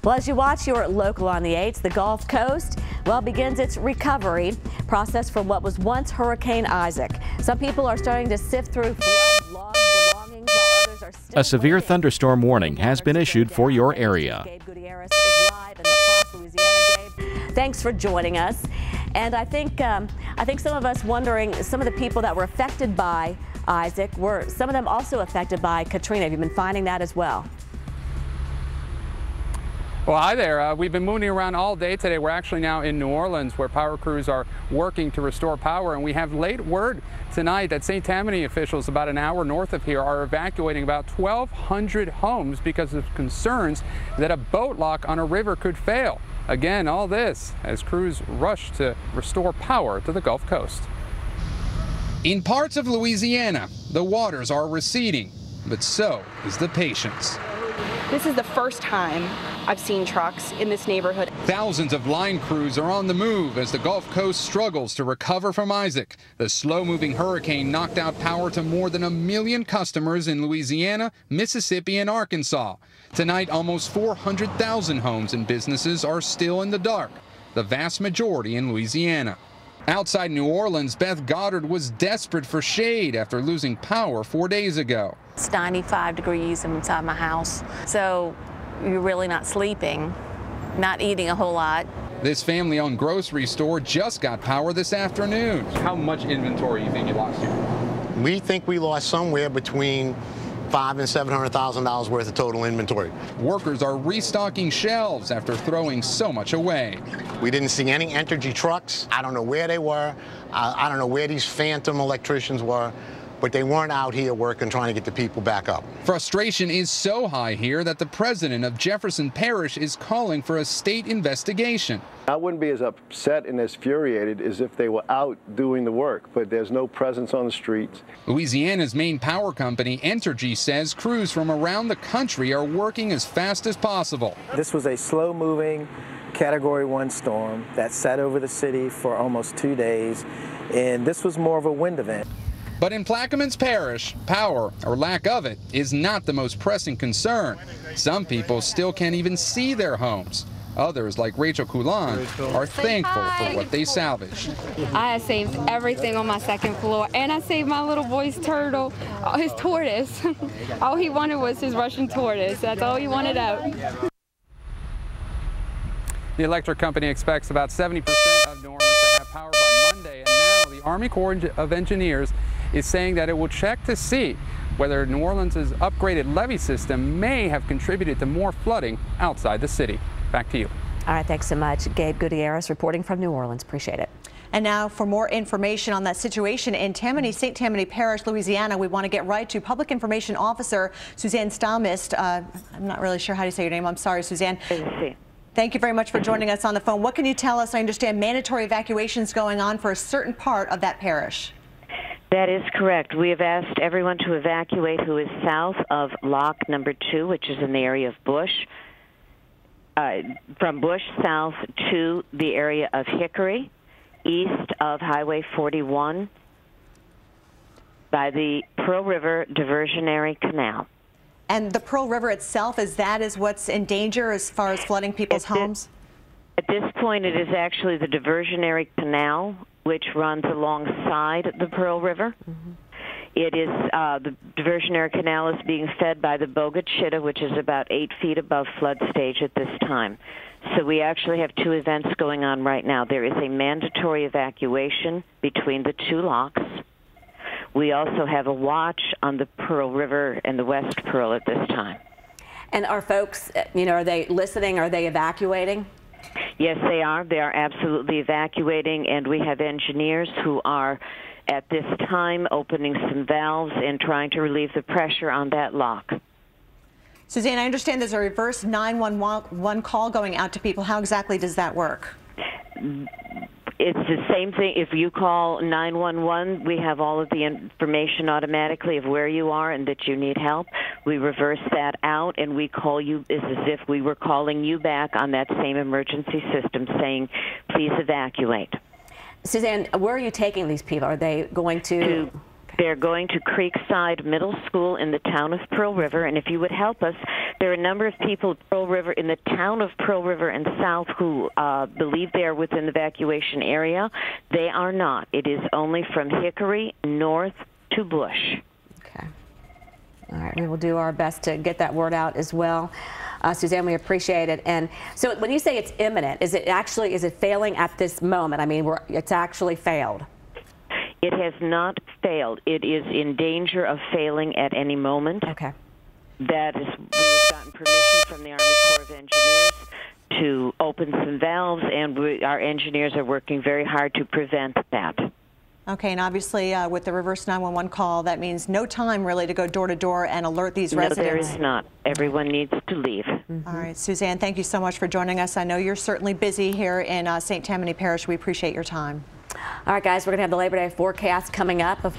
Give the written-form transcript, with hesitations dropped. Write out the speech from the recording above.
Well, as you watch your local on the 8s, the Gulf Coast, well, begins its recovery process from what was once Hurricane Isaac. Some people are starting to sift through flood logs belongings, while others are still A severe waiting. thunderstorm warning has been issued for your area. Gabe Gutierrez is live in La Paz, Louisiana. Gabe, thanks for joining us. And I think some of us wondering, some of the people that were affected by Isaac, were some of them also affected by Katrina? Have you been finding that as well? Well, hi there. We've been moving around all day today. We're actually now in New Orleans, where power crews are working to restore power. And we have late word tonight that St. Tammany officials about an hour north of here are evacuating about 1,200 homes because of concerns that a boat lock on a river could fail. Again, all this as crews rush to restore power to the Gulf Coast. In parts of Louisiana, the waters are receding, but so is the patience. This is the first time I've seen trucks in this neighborhood. Thousands of line crews are on the move as the Gulf Coast struggles to recover from Isaac. The slow-moving hurricane knocked out power to more than 1 million customers in Louisiana, Mississippi, and Arkansas. Tonight, almost 400,000 homes and businesses are still in the dark, the vast majority in Louisiana. Outside New Orleans, Beth Goddard was desperate for shade after losing power 4 days ago. It's 95 degrees inside my house, so you're really not sleeping, not eating a whole lot. This family-owned grocery store just got power this afternoon. How much inventory do you think you lost here? We think we lost somewhere between $500,000 and $700,000 worth of total inventory. Workers are restocking shelves after throwing so much away. We didn't see any Entergy trucks. I don't know where they were. I don't know where these phantom electricians were, but they weren't out here working, trying to get the people back up. Frustration is so high here that the president of Jefferson Parish is calling for a state investigation. I wouldn't be as upset and as infuriated as if they were out doing the work, but there's no presence on the streets. Louisiana's main power company, Entergy, says crews from around the country are working as fast as possible. This was a slow-moving Category 1 storm that sat over the city for almost 2 days, and this was more of a wind event. But in Plaquemines Parish, power, or lack of it, is not the most pressing concern. Some people still can't even see their homes. Others, like Rachel Coulon, are thankful for what they salvaged. I had saved everything on my second floor, and I saved my little boy's turtle, his tortoise. All he wanted was his Russian tortoise. That's all he wanted out. The electric company expects about 70% of New Orleans to have power by Monday, and now the Army Corps of Engineers is saying that it will check to see whether New Orleans' upgraded levee system may have contributed to more flooding outside the city. Back to you. All right, thanks so much. Gabe Gutierrez reporting from New Orleans. Appreciate it. And now for more information on that situation in Tammany, St. Tammany Parish, Louisiana, we want to get right to Public Information Officer Suzanne Stalmist. I'm not really sure how to say your name. I'm sorry, Suzanne. Thank you very much for joining us on the phone. What can you tell us? I understand mandatory evacuations going on for a certain part of that parish. That is correct. We have asked everyone to evacuate who is south of Lock number 2, which is in the area of Bush. From Bush south to the area of Hickory, east of Highway 41, by the Pearl River Diversionary Canal. And the Pearl River itself, is what's in danger as far as flooding people's homes? At this point, it is actually the Diversionary Canal, which runs alongside the Pearl River. It is the Diversionary Canal is being fed by the Boga Chitto, which is about 8 feet above flood stage at this time. So we actually have two events going on right now. There is a mandatory evacuation between the two locks. We also have a watch on the Pearl River and the West Pearl at this time. And are folks, are they listening? Are they evacuating? Yes, they are. They are absolutely evacuating, and we have engineers who are at this time opening some valves and trying to relieve the pressure on that lock. Suzanne, I understand there's a reverse 911 call going out to people. How exactly does that work? It's the same thing. If you call 911, we have all of the information automatically of where you are and that you need help. We reverse that out, and we call you as if we were calling you back on that same emergency system saying, please evacuate. Suzanne, where are you taking these people? Are they going to? They're going to Creekside Middle School in the town of Pearl River, and if you would help us, there are a number of people in the town of Pearl River and south who believe they are within the evacuation area. They are not. It is only from Hickory north to Bush. Okay. All right, we will do our best to get that word out as well. Suzanne, we appreciate it. And so when you say it's imminent, is it failing at this moment? I mean, it's actually failed. It has not failed. It is in danger of failing at any moment. Okay. That is, we've gotten permission from the Army Corps of Engineers to open some valves, and our engineers are working very hard to prevent that. Okay, and obviously with the reverse 911 call, that means no time really to go door to door and alert these residents. No, there is not. Everyone needs to leave. All right, Suzanne, thank you so much for joining us. I know you're certainly busy here in St. Tammany Parish. We appreciate your time. All right, guys, we're going to have the Labor Day forecast coming up, of